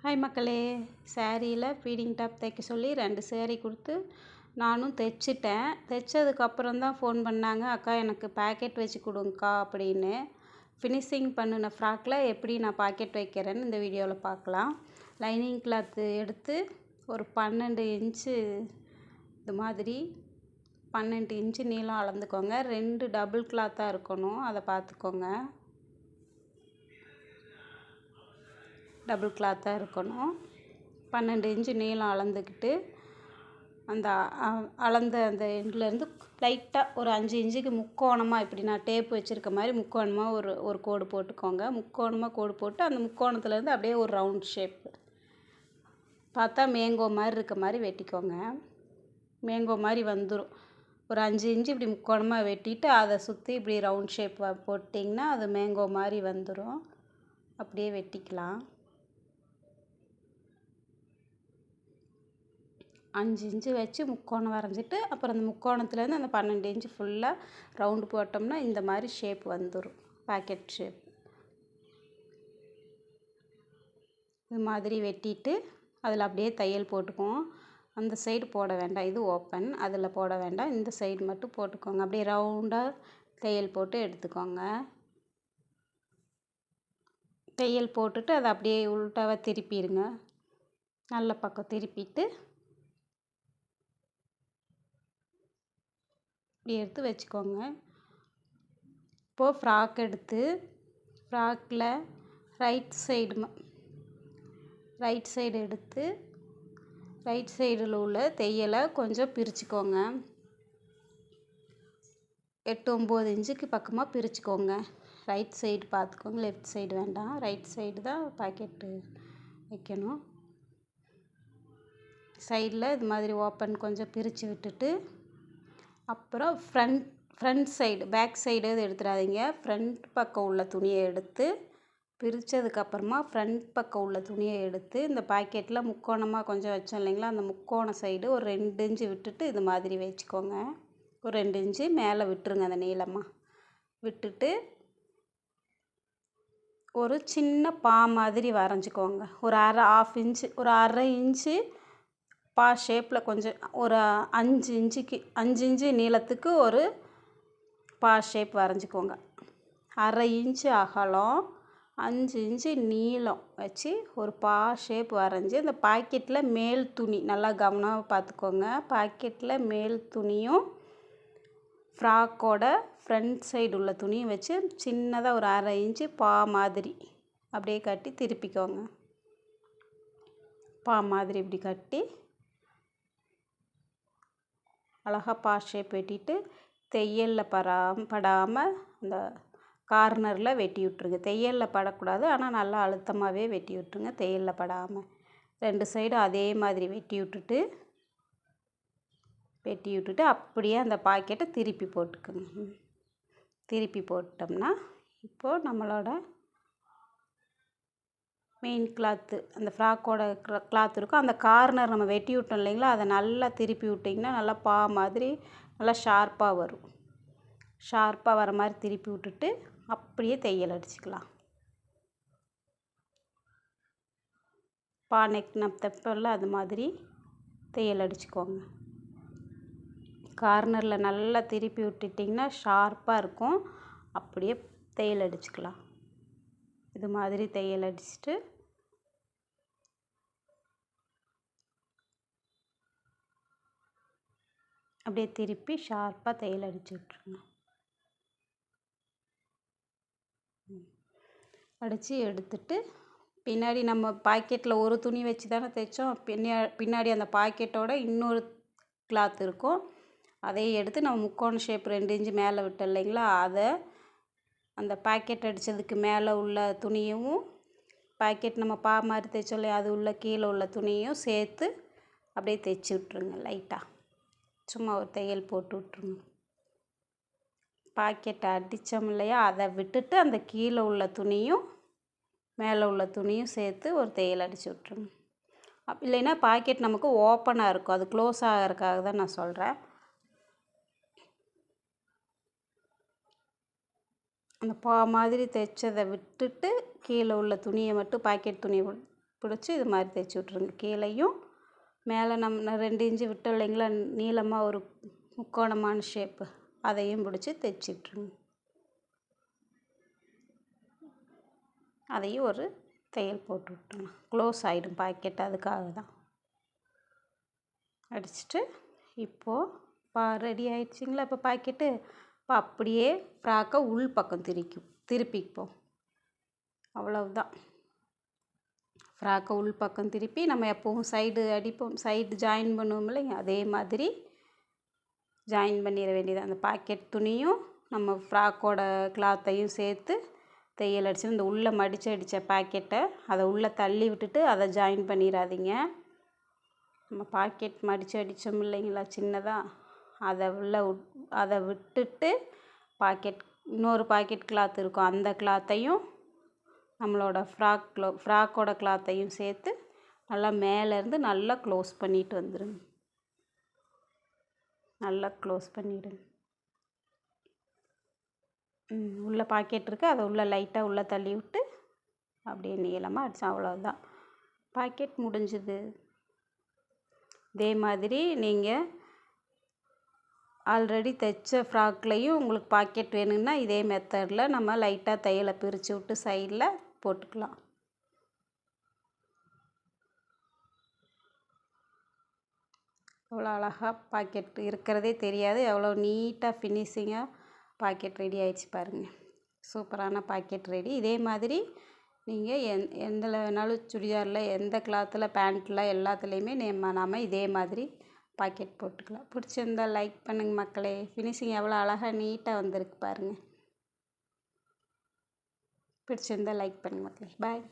Hi மக்களே, சாரியில் feeding top தைக்க சொல்லி 2 சேரீ கொடுத்து நானும் தைச்சிட்டேன். தைச்சதுக்கப்புறம் தான் ஃபோன் பண்ணாங்க, அக்கா எனக்கு பாக்கெட் வச்சு கொடுங்கக்கா அப்படின்னு. ஃபினிஷிங் பண்ணின ஃப்ராக்கில் எப்படி நான் பாக்கெட் வைக்கிறேன்னு இந்த வீடியோவில் பார்க்கலாம். லைனிங் கிளாத்து எடுத்து ஒரு 12 இன்ச்சு இது மாதிரி 12 இன்ச்சு நீளம் அளந்துக்கோங்க. 2 டபுள் கிளாத்தாக இருக்கணும், அதை பார்த்துக்கோங்க. டபுள் கிளாத்தாக இருக்கணும். 12 இன்ச்சு நீளம் அளந்துக்கிட்டு அந்த அளந்த அந்த எண்ட்லேருந்து லைட்டாக ஒரு 5 இன்ச்சுக்கு முக்கோணமாக இப்படி நான் டேப் வச்சுருக்க மாதிரி முக்கோணமாக ஒரு கோடு போட்டுக்கோங்க. முக்கோணமாக கோடு போட்டு அந்த முக்கோணத்துலேருந்து அப்படியே ஒரு ரவுண்ட் ஷேப்பு பார்த்தா மேங்கோ மாதிரி இருக்க மாதிரி வெட்டிக்கோங்க. மேங்கோ மாதிரி வந்துடும். ஒரு 5 இன்ச்சு இப்படி முக்கோணமாக வெட்டிட்டு அதை சுற்றி இப்படி ரவுண்ட் ஷேப் போட்டிங்கன்னா அது மேங்கோ மாதிரி வந்துடும். அப்படியே வெட்டிக்கலாம். 5 இன்ச்சு வச்சு முக்கோணம் வரைஞ்சிட்டு அப்புறம் அந்த முக்கோணத்துலேருந்து அந்த 12 இன்ச்சு ஃபுல்லாக ரவுண்டு போட்டோம்னா இந்த மாதிரி ஷேப் வந்துடும், பாக்கெட் ஷேப். இது மாதிரி வெட்டிட்டு அதில் அப்படியே தையல் போட்டுக்குவோம். அந்த சைடு போட வேண்டாம், இது ஓப்பன், அதில் போட வேண்டாம், இந்த சைடு மட்டும் போட்டுக்கோங்க. அப்படியே ரவுண்டாக தையல் போட்டு எடுத்துக்கோங்க. தையல் போட்டுட்டு அதை அப்படியே உள்டாவாக திருப்பிடுங்க. நல்ல பக்கம் திருப்பிட்டு இப்படி எடுத்து வச்சுக்கோங்க. இப்போது ஃப்ராக் எடுத்து ஃப்ராக்கில் ரைட் சைடு எடுத்து ரைட் சைடில் உள்ள தையலை கொஞ்சம் பிரிச்சுக்கோங்க. 8-9 இன்ச்சுக்கு பக்கமாக பிரிச்சுக்கோங்க. ரைட் சைடு பார்த்துக்கோங்க, லெஃப்ட் சைடு வேண்டாம். ரைட் சைடு தான் பாக்கெட்டு வைக்கணும். சைடில் இது மாதிரி ஓப்பன் கொஞ்சம் பிரித்து விட்டுட்டு அப்புறம் ஃப்ரண்ட் சைடு, பேக் சைடு எடுத்துடாதீங்க. ஃப்ரண்ட் பக்கம் உள்ள துணியை எடுத்து பிரித்ததுக்கப்புறமா ஃப்ரண்ட் பக்கம் உள்ள துணியை எடுத்து இந்த பாக்கெட்டில் முக்கோணமாக கொஞ்சம் வச்சோம் இல்லைங்களா, அந்த முக்கோண சைடு ஒரு 2 இன்ச்சு விட்டுட்டு இது மாதிரி வச்சுக்கோங்க. ஒரு 2 இன்ச்சு மேலே விட்டுருங்க. அந்த நீளமாக விட்டுட்டு ஒரு சின்ன பா மாதிரி வரைஞ்சிக்கோங்க. ஒரு ஆஃப் இன்ச்சு, ஒரு அரை இன்ச்சு பா ஷேப்பில் கொஞ்சம் ஒரு 5 இன்ச்சு நீளத்துக்கு ஒரு பா ஷேப் வரைஞ்சிக்கோங்க. அரை இன்ச்சு அகலம், 5 இன்ச்சு நீளம் வச்சு ஒரு பா ஷேப் வரைஞ்சி அந்த பாக்கெட்டில் மேல் துணி நல்லா கவனமாக பார்த்துக்கோங்க. பாக்கெட்டில் மேல் துணியும் ஃப்ராக்கோட ஃப்ரண்ட் சைடு உள்ள துணியும் வச்சு சின்னதாக ஒரு அரை இன்ச்சு பா மாதிரி அப்படியே கட்டி திருப்பிக்கோங்க. பா மாதிரி இப்படி கட்டி அழகாக பா ஷேப் வெட்டிட்டு தையலில் படாமல் அந்த கார்னரில் வெட்டி விட்ருங்க. தையலில் படக்கூடாது, ஆனால் நல்லா அழுத்தமாகவே வெட்டி விட்ருங்க, தையலில் படாமல். 2 சைடும் அதே மாதிரி வெட்டி விட்டுட்டு அப்படியே அந்த பாக்கெட்டை திருப்பி போட்டுக்குங்க. திருப்பி போட்டோம்னா இப்போது நம்மளோட மெயின் கிளாத்து, அந்த ஃப்ராக்கோட கிளாத் இருக்கும், அந்த கார்னர் நம்ம வெட்டி விட்டோம் இல்லைங்களா, அதை நல்லா திருப்பி விட்டிங்கன்னா நல்லா பா மாதிரி நல்லா ஷார்ப்பாக வரும். ஷார்ப்பாக வர மாதிரி திருப்பி விட்டுட்டு அப்படியே தையல் அடிச்சுக்கலாம். பா நெக் நம்ம தைப்போம்ல, அது மாதிரி தையல் அடிச்சுக்கோங்க. கார்னரில் நல்லா திருப்பி விட்டுட்டிங்கன்னா ஷார்ப்பாக இருக்கும். அப்படியே தையல் அடிச்சுக்கலாம். இது மாதிரி தையல் அடிச்சுட்டு அப்படியே திருப்பி ஷார்ப்பாக தையல் அடிச்சு விட்ருங்க. அடித்து எடுத்துட்டு பின்னாடி நம்ம பாக்கெட்டில் ஒரு துணி வச்சு தானே தைச்சோம். பின்னாடி அந்த பாக்கெட்டோட இன்னொரு கிளாத் இருக்கும், அதை எடுத்து நம்ம முக்கோண ஷேப் 2 இன்ச்சு மேலே விட்டோம் இல்லைங்களா, அதை அந்த பாக்கெட் அடித்ததுக்கு மேலே உள்ள துணியும் பாக்கெட் நம்ம பா மாதிரி தைச்சோம் இல்லையா, அது உள்ள கீழே உள்ள துணியும் சேர்த்து அப்படியே தைச்சி விட்ருங்க. லைட்டாக சும்மா ஒரு தையல் போட்டு விட்ருங்க. பாக்கெட்டை அடித்தோம் இல்லையா, அதை விட்டுட்டு அந்த கீழே உள்ள துணியும் மேலே உள்ள துணியும் சேர்த்து ஒரு தையல் அடித்து விட்ருங்க. இல்லைன்னா பாக்கெட் நமக்கு ஓப்பனாக இருக்கும், அது க்ளோஸ் ஆகிறதுக்காக தான் நான் சொல்கிறேன். அந்த பா மாதிரி தைச்சதை விட்டுட்டு கீழே உள்ள துணியை மட்டும் பாக்கெட் துணியை பிடிச்சி இது மாதிரி தைச்சி விட்ருங்க. கீழேயும் மேலே நம்ம 2 இன்ச்சு விட்டோம் இல்லைங்களா, நீளமாக ஒரு முக்கோணமான ஷேப்பு, அதையும் பிடிச்சி தைச்சி விட்ருங்க. அதையும் ஒரு தையல் போட்டு விட்டோம். க்ளோஸ் ஆகிடும் பாக்கெட், அதுக்காக தான். அடிச்சுட்டு இப்போது ரெடி ஆகிடுச்சிங்களா இப்போ பாக்கெட்டு. இப்போ அப்படியே ஃப்ராக்கை உள் பக்கம் திருப்பிப்போம். அவ்வளவுதான். ஃப்ராக்கை உள் பக்கம் திருப்பி நம்ம எப்பவும் சைடு அடிப்போம், சைடு ஜாயின் பண்ணுவோம் இல்லைங்க, அதே மாதிரி ஜாயின் பண்ணிட வேண்டியது. அந்த பாக்கெட் துணியும் நம்ம ஃப்ராக்கோட கிளாத்தையும் சேர்த்து தையல் அடித்து இந்த உள்ளே மடித்து அடித்த பாக்கெட்டை அதை உள்ளே தள்ளி விட்டுட்டு அதை ஜாயின் பண்ணிடாதீங்க. நம்ம பாக்கெட் மடித்து அடித்தோம் இல்லைங்களா சின்னதாக, அதை விட்டுட்டு இன்னொரு பாக்கெட் கிளாத் இருக்கும், அந்த கிளாத்தையும் நம்மளோட ஃப்ராக்கோட கிளாத்தையும் சேர்த்து நல்லா மேலேருந்து நல்லா க்ளோஸ் பண்ணிட்டு வந்துடுங்க. நல்லா க்ளோஸ் பண்ணிவிடுங்க. உள்ளே பாக்கெட் இருக்குது, அதை உள்ளே லைட்டாக உள்ளே தள்ளி விட்டு அப்படியே நீளமாக அடித்தா அவ்வளோதான், பாக்கெட் முடிஞ்சுது. இதே மாதிரி நீங்கள் ஆல்ரெடி தைச்ச ஃப்ராக்லேயும் உங்களுக்கு பாக்கெட் வேணும்னா இதே மெத்தடில் நம்ம லைட்டாக தையலை பிரித்து விட்டு சைடில் போட்டுக்கலாம். எவ்வளோ அழகாக பாக்கெட் இருக்கிறதே தெரியாது, எவ்வளோ நீட்டாக ஃபினிஷிங்காக பாக்கெட் ரெடி ஆகிடுச்சு பாருங்கள். சூப்பரான பாக்கெட் ரெடி. இதே மாதிரி நீங்கள் எந்தில் வேணாலும் சுடிதாரில், எந்த கிளாத்தில், பேண்ட்டில் எல்லாத்துலேயுமே நாம் இதே மாதிரி பாக்கெட் போட்டுக்கலாம். பிடிச்சிருந்தால் லைக் பண்ணுங்கள் மக்களே. ஃபினிஷிங் எவ்வளோ அழகாக நீட்டாக வந்திருக்கு பாருங்கள். பிடிச்சிருந்தால் லைக் பண்ணுங்கள் மக்களே. பாய்.